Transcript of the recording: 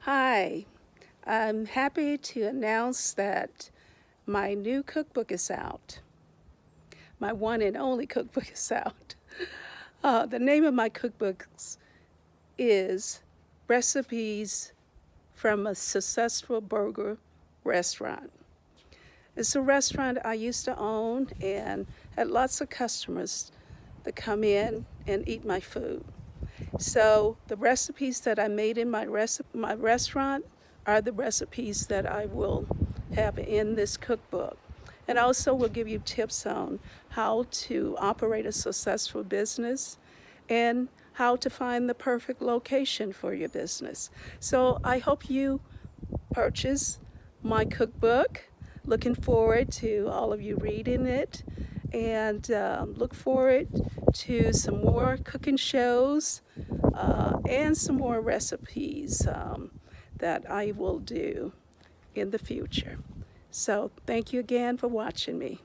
Hi, I'm happy to announce that my new cookbook is out. My one and only cookbook is out. The name of my cookbooks is Recipes from a Successful Burger Restaurant. It's a restaurant I used to own and had lots of customers that come in and eat my food. So the recipes that I made in my restaurant are the recipes that I will have in this cookbook. And also will give you tips on how to operate a successful business and how to find the perfect location for your business. So I hope you purchase my cookbook. Looking forward to all of you reading it, and look forward to some more cooking shows and some more recipes that I will do in the future. So thank you again for watching me.